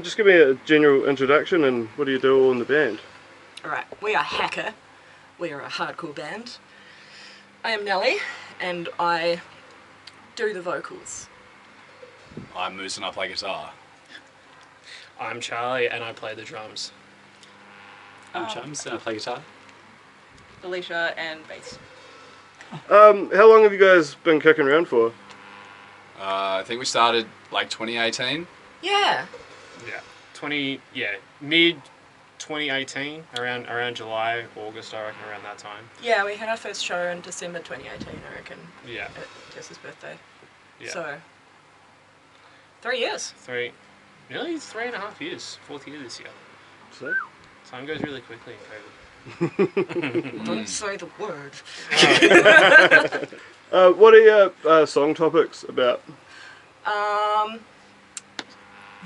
just give me a general introduction and what do you do all in the band? Alright, we are Hacker. We are a hardcore band. I am Nelly, and I do the vocals. I'm Moose and I play guitar. I'm Charlie and I play the drums. I'm Chums and I play guitar. Alicia and bass. How long have you guys been kicking around for? I think we started like 2018. Yeah. Mid 2018, around July, August, I reckon, around that time. Yeah, we had our first show in December 2018, I reckon. Yeah. At Tessa's birthday. Yeah. So, 3 years. Nearly 3.5 years, 4th year this year. So? Time goes really quickly in COVID. Don't say the word. What are your song topics about?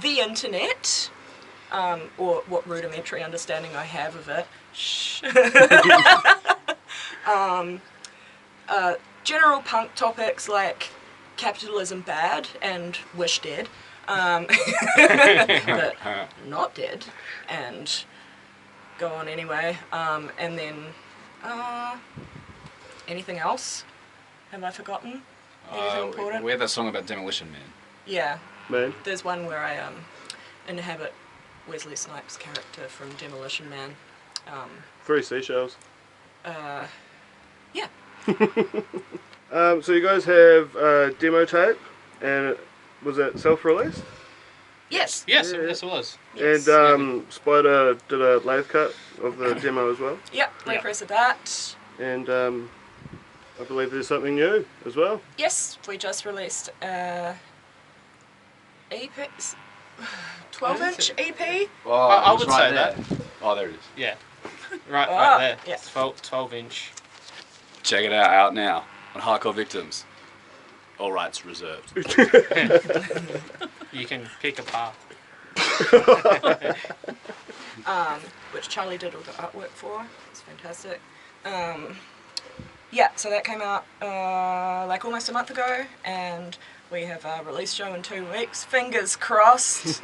The internet, or what rudimentary understanding I have of it. Shh. General punk topics like capitalism bad and wish dead, but not dead, and go on anyway. And then anything else? Have I forgotten? Anything important? We had that song about Demolition Man. Yeah. Man? There's one where I inhabit Wesley Snipes' character from Demolition Man. 3 seashells. Yeah. So you guys have a demo tape, and was that self-released? Yes. Yes, Yeah. yes it was. Yes. And Spider did a lathe cut of the demo as well. Yep, Yeah. repress of that. And I believe there's something new as well. Yes, we just released EP, 12-inch EP. Oh, I it's would right say there. that. Oh, there it is. Yeah. Right Ah, there. yeah. 12 inch. Check it out now on Hardcore Victims. All rights reserved. You can pick a path. Which Charlie did all the artwork for. It's fantastic. Yeah, so that came out like almost a month ago, and we have a release show in 2 weeks. Fingers crossed.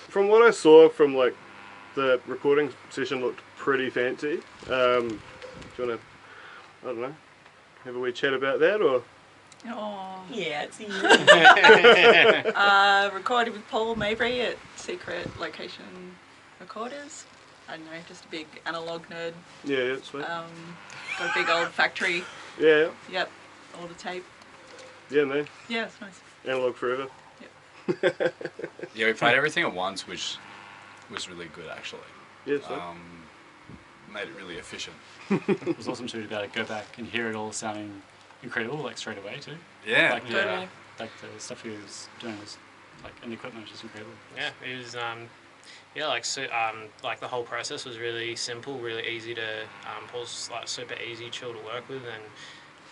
From what I saw from like the recording session, looked pretty fancy. Do you want to, I don't know, have a wee chat about that, or? Oh. Yeah, it's Recorded with Paul Mabry at Secret Location Recorders. I don't know, just a big analog nerd. Yeah, sweet. Got a big old factory. Yeah, Yep, all the tape. yeah, man. Yeah, it's nice. Analog forever. Yeah, we played everything at once, which was really good actually. Yeah, sweet. Made it really efficient. It was awesome too to be able to go back and hear it all sounding incredible, like straight away too. Yeah. Like, Totally. like the stuff he was doing was like, and the equipment was just incredible. Yeah, it was like the whole process was really simple, really easy to Paul's like super easy, chill to work with, and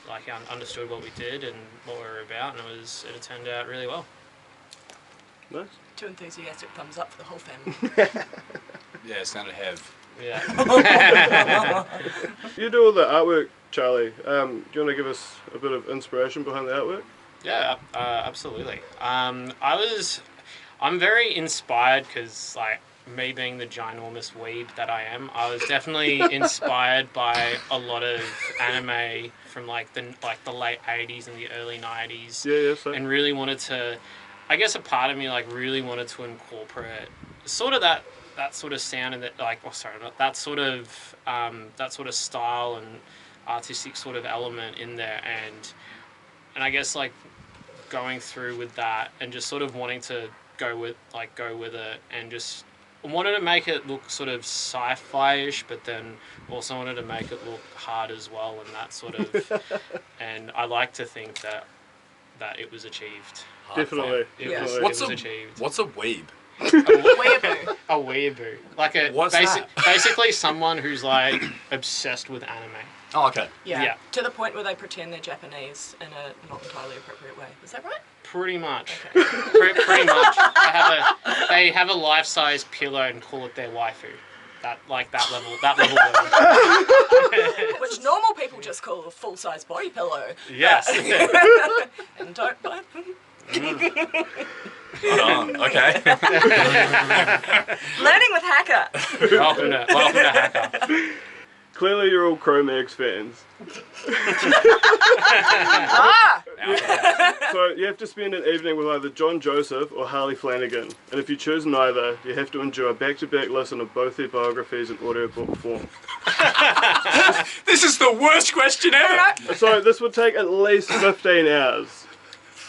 like understood what we did and what we were about, and it turned out really well. Nice. 2 enthusiastic thumbs up for the whole family. Yeah, it sounded heavy. Yeah. You do all the artwork, Charlie. Do you want to give us a bit of inspiration behind the artwork? Yeah, absolutely. I'm very inspired because, like, me being the ginormous weeb that I am, I was definitely inspired by a lot of anime from like the late 80s and the early 90s. Yeah, sweet. And really wanted to, I guess a part of me like really wanted to incorporate sort of that sort of sound and that sort of style and artistic sort of element in there, and I guess like going through with that and just sort of wanting to go with it, and just wanted to make it look sort of sci-fi-ish, but then also wanted to make it look hard as well, and that sort of and I like to think that it was achieved. Definitely. Yeah. It was achieved. What's a weeb? Weeaboo. A weeaboo. Like What's that? basically someone who's like obsessed with anime. Oh, okay. Yeah. Yeah. To the point where they pretend they're Japanese in a not entirely appropriate way. Is that right? Pretty much. Okay. Pretty much. They have a life-size pillow and call it their waifu. That level. Which normal people just call a full-size body pillow. Yes. And don't buy them. Hold on. Okay. Learning with Hacker. Welcome to Hacker. Clearly, you're all Cro-Mags fans. Ah! So you have to spend an evening with either John Joseph or Harley Flanagan. And if you choose neither, you have to endure a back-to-back listen of both their biographies in audiobook form. This is the worst question ever. So this would take at least 15 hours.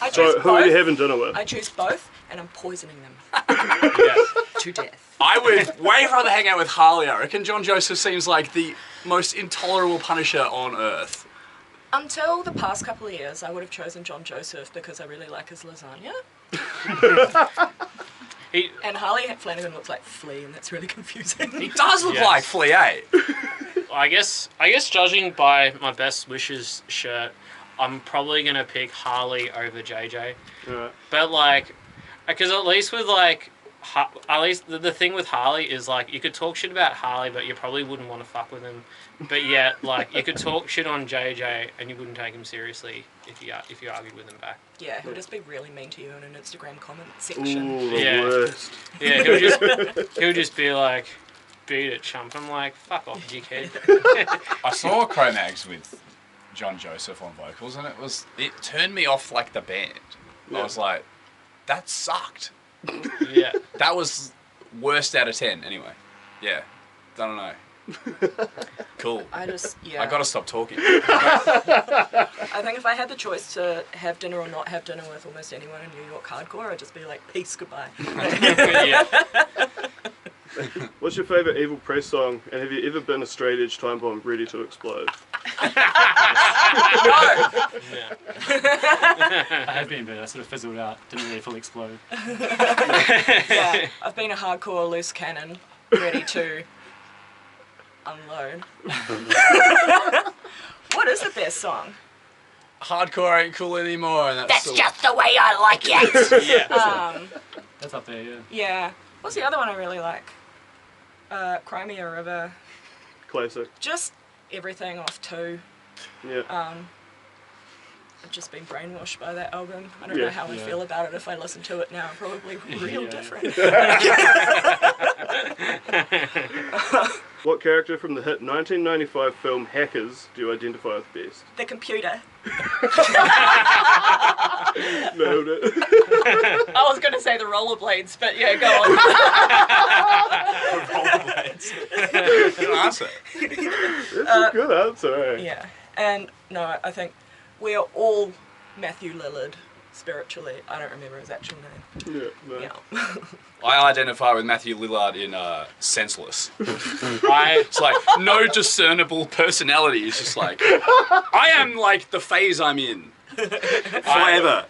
I choose So who are you both. having dinner with? I choose both, and I'm poisoning them Yeah. to death. I would way rather hang out with Harley. I reckon John Joseph seems like the most intolerable punisher on earth. Until the past couple of years, I would have chosen John Joseph because I really like his lasagna. And Harley Flanagan looks like Flea, and that's really confusing. He does look Yes. like Flea, eh? I guess judging by my best wishes shirt, I'm probably gonna pick Harley over JJ. Right. But like, because at least with like, at least the thing with Harley is like you could talk shit about Harley, but you probably wouldn't want to fuck with him. But yet, like, you could talk shit on JJ and you wouldn't take him seriously if you argued with him back. Yeah, he'll just be really mean to you in an Instagram comment section. Ooh, the Yeah. worst. Yeah, he'll just be like, beat it, chump. I'm like, fuck off, dickhead. I saw Cro-Mags with John Joseph on vocals, and it turned me off like the band. I was like, that sucked. Yeah. That was worst out of 10 anyway. Yeah, I don't know. Cool. I gotta stop talking. I think if I had the choice to have dinner or not have dinner with almost anyone in New York hardcore, I'd just be like, peace, goodbye. Yeah. What's your favourite Evil Press song? And have you ever been a straight edge time bomb ready to explode? Yeah. I have been, but I sort of fizzled out. Didn't really fully explode. Yeah, I've been a hardcore loose cannon, ready to unload. What is the best song? Hardcore ain't cool anymore. And That's just the way I like it. Yeah. That's up there, yeah. Yeah. What's the other one I really like? Crimea River. Classic. Just everything off 2. Yeah. I've just been brainwashed by that album. I don't Yeah. know how I Yeah. feel about it if I listen to it now. Probably real Yeah. different. What character from the hit 1995 film Hackers do you identify with best? The computer. Nailed it. I was going to say the rollerblades, but yeah, go on. Good answer. That's a good answer, eh? Yeah. And no, I think we are all Matthew Lillard spiritually. I don't remember his actual name. Yeah, no. Yeah. I identify with Matthew Lillard in Senseless. I It's like no discernible personality. It's just like I am like the phase I'm in forever.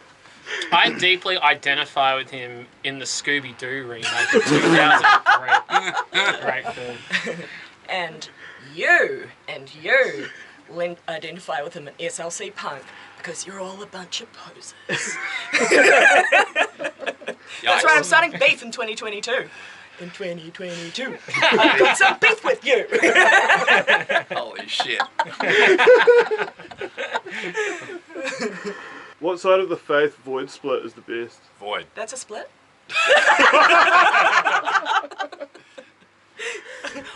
I deeply identify with him in the Scooby-Doo remake of 2003. Great film. And you will identify with him in SLC Punk because you're all a bunch of posers. That's right, I'm starting beef in 2022. In 2022. I've got some beef with you. Holy shit. What side of the faith Void split is the best? Void. That's a split?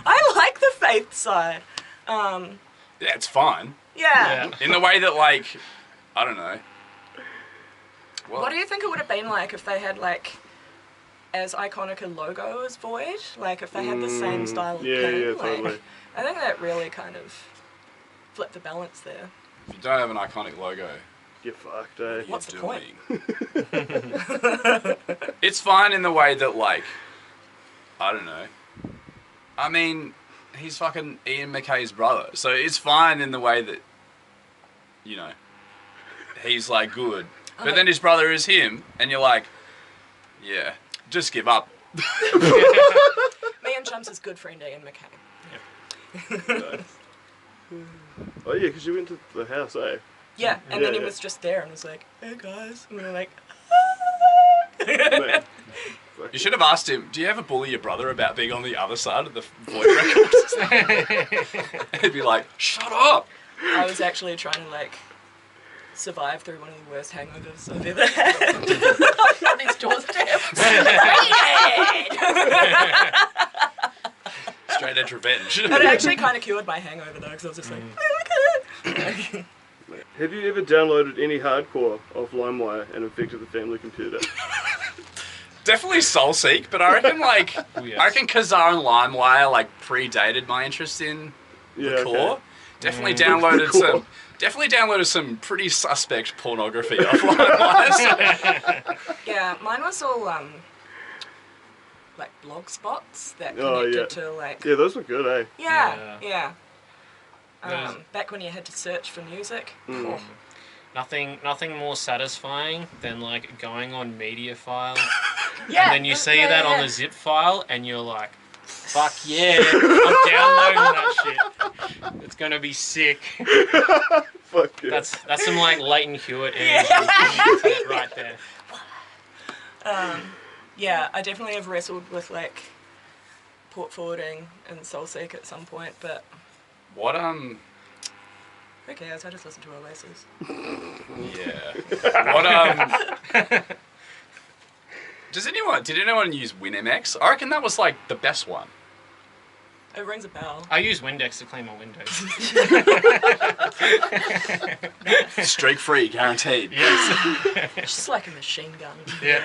I like the faith side. Yeah, it's fine. Yeah. In the way that, like, I don't know. What do you think it would have been like if they had, like, as iconic a logo as Void? Like, if they had the same style of yeah, pin? yeah, like, totally. I think that really kind of flipped the balance there. If you don't have an iconic logo, You're fucked, eh? What's the point? It's fine in the way that, like, I don't know. I mean, he's fucking Ian McKay's brother, so it's fine in the way that, you know, he's like good. But then his brother is him, and you're like, yeah, just give up. Me and Chum's' good friend Ian McKay. Oh yeah, because you went to the house, eh? Yeah, and Yeah, then he yeah. was just there and was like, hey guys. And we were like, Man. You should have asked him, do you ever bully your brother about being on the other side of the Void records? He'd be like, shut up. I was actually trying to, like, survive through one of the worst hangovers I've ever had. On his doorstep. Straight edge revenge. But it actually kind of cured my hangover though, because I was just like, Have you ever downloaded any hardcore off LimeWire and infected the family computer? Definitely Soulseek, but I reckon like yes. I reckon Kazaa and LimeWire like predated my interest in the core. Okay. Definitely The downloaded core. some. Definitely downloaded some pretty suspect pornography off LimeWire. yeah, mine was all like blog spots that Oh, connected yeah. to like Yeah, those were good, eh? yeah. Those- Back when you had to search for music. Mm. Oh, Nothing more satisfying than like going on Mediafile yeah. and then you see yeah, that on yeah. the zip file and you're like, fuck yeah, I'm downloading that shit. It's gonna be sick. Fuck yeah. That's some like Leighton Hewitt energy right there. Yeah, I definitely have wrestled with like port forwarding and Soulseek at some point, but What who cares? I just listen to Oasis. Yeah. What Did anyone use WinMX? I reckon that was like the best one. It rings a bell. I use Windex to clean my windows. Streak free, guaranteed. Yes. It's just like a machine gun. Yeah.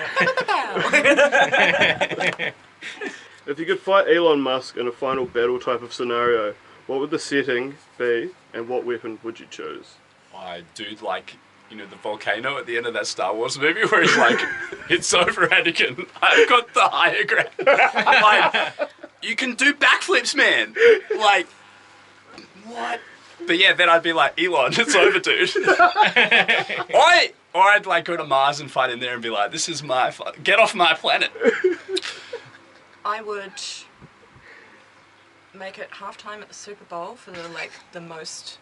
If you could fight Elon Musk in a final battle type of scenario, what would the setting be and what weapon would you choose? I do like, the volcano at the end of that Star Wars movie where he's like, it's over, Anakin. I've got the higher ground. I'm like, you can do backflips, man. Like, what? But yeah, then I'd be like, Elon, it's over, dude. Or I'd like go to Mars and fight in there and be like, this is get off my planet. I would make it halftime at the Super Bowl for the most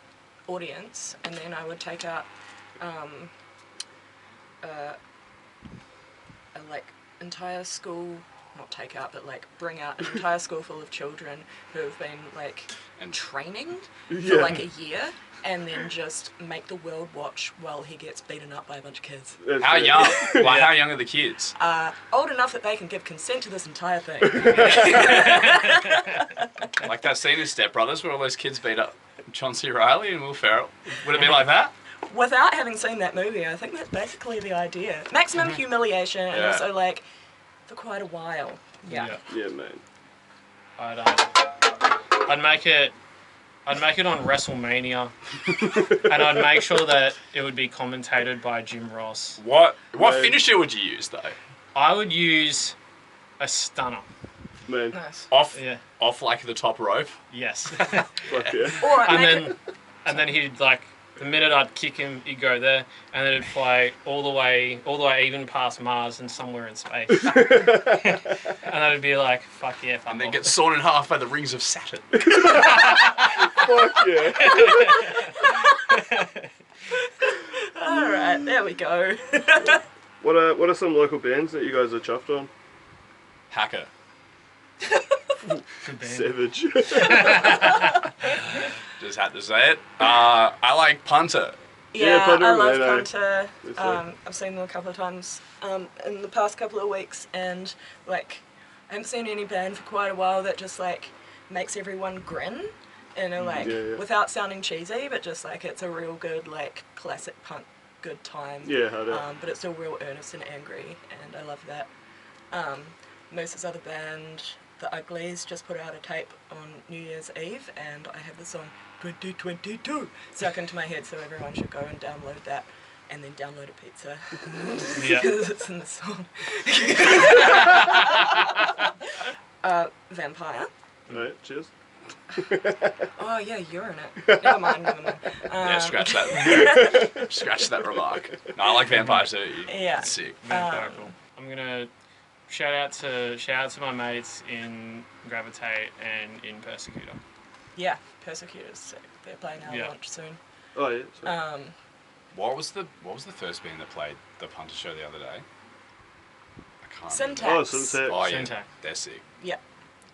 audience, and then I would take out a entire school, not take out, but bring out an entire school full of children who have been training for Yeah. a year, and then just make the world watch while he gets beaten up by a bunch of kids. That's How it. young? Like, how young are the kids? Old enough that they can give consent to this entire thing. Like that scene in Step Brothers where all those kids beat up John C. Reilly and Will Ferrell. Would it be like that? Without having seen that movie, I think that's basically the idea. Maximum humiliation, and Yeah. also for quite a while. Yeah. Yeah, man. I'd make it on WrestleMania, and I'd make sure that it would be commentated by Jim Ross. What Right. finisher would you use though? I would use a stunner. Man. Nice. Off like the top rope. Yes. Fuck yeah. Or and then he'd the minute I'd kick him, he'd go there, and then it'd fly all the way even past Mars and somewhere in space. And then it'd be like, fuck yeah, fuck And then off. get sawn in half by the rings of Saturn. Fuck yeah. all right, there we go. What are some local bands that you guys are chuffed on? Hacker. Good band. Savage. Just had to say it. I like Punter. Yeah, Punter, I love man, Punter. It's I've seen them a couple of times in the past couple of weeks, and I haven't seen any band for quite a while that just makes everyone grin, Yeah. without sounding cheesy, but just it's a real good classic punk good time. Yeah, I know. But it's still real earnest and angry, and I love that. Moose's other band, The Uglies, just put out a tape on New Year's Eve, and I have the song 2022 stuck into my head, so everyone should go and download that, and then download a pizza. Yeah. Because it's in the song. Vampire. Alright, cheers. Oh yeah, you're in it. Never mind. Yeah, scratch that. Scratch that remark. No, I like Vampire too. Yeah. It's sick. Vampire cool. I'm gonna shout out to my mates in Gravitate and in Persecutor. Yeah, Persecutors sick. They're playing our Yeah. launch soon. Oh yeah. So. What was the first band that played the Punter show the other day? I can't Syntax. remember. Oh, Syntax. Oh yeah, Syntax. they're sick. Yeah.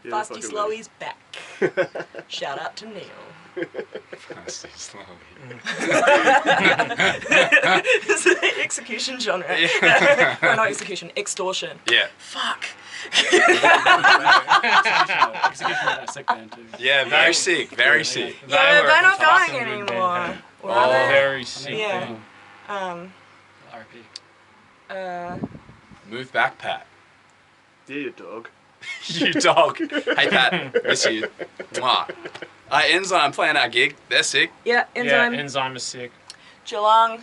Yeah, Fasty fucking Slowy's back. Shout out to Neil. Fasty slowly. It's the execution genre. Yeah. Well, not execution, extortion. Yeah. Fuck. Execution of that sick band too. Yeah, very sick, very sick. Yeah, were they're not fucking going good anymore. band. Or are Oh. they? Very sick. Yeah. band. RP. Move back, Pat. Yeah, you dog. You dog. Hey, Pat. Miss you. Mwah. Enzyme playing our gig. They're sick. Yeah, Enzyme. Yeah, Enzyme is sick. Geelong.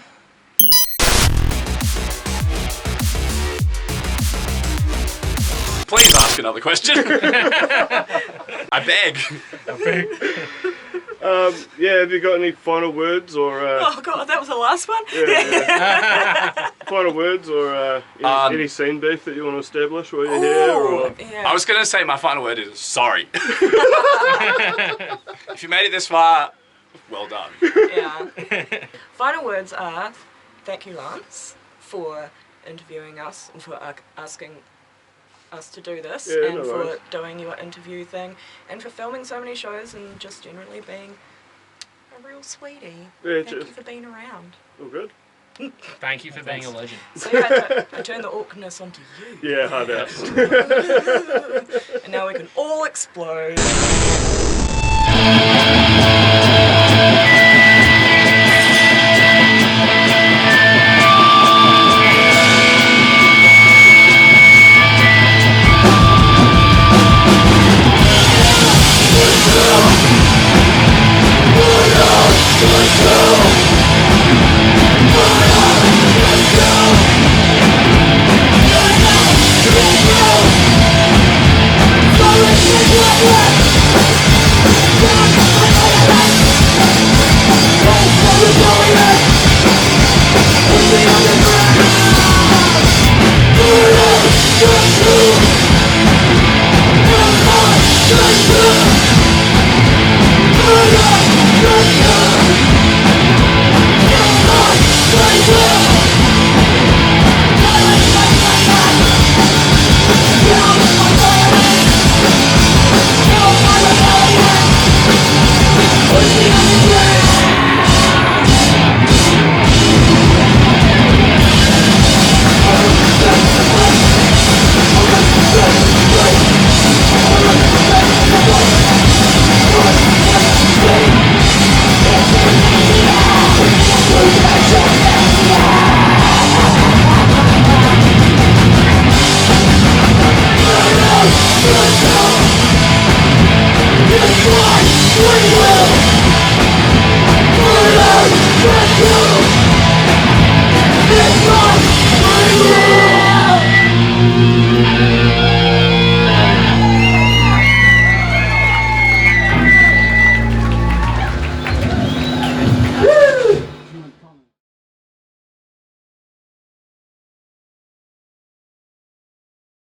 Please ask another question. I beg. Yeah, have you got any final words or Oh god, that was the last one? final words or any scene beef that you want to establish while you're here? Ooh, Or yeah. I was going to say my final word is sorry. If you made it this far, well done. Yeah. Final words are thank you, Lance, for interviewing us and for asking us to do this, Yeah, and no for worries. doing your interview thing, and for filming so many shows, and just generally being a real sweetie. Yeah, Thank cheers. you for being around. All good? Thank you for being a legend. See, I turned the awkwardness onto you. Yeah, hard out. And now we can all explode.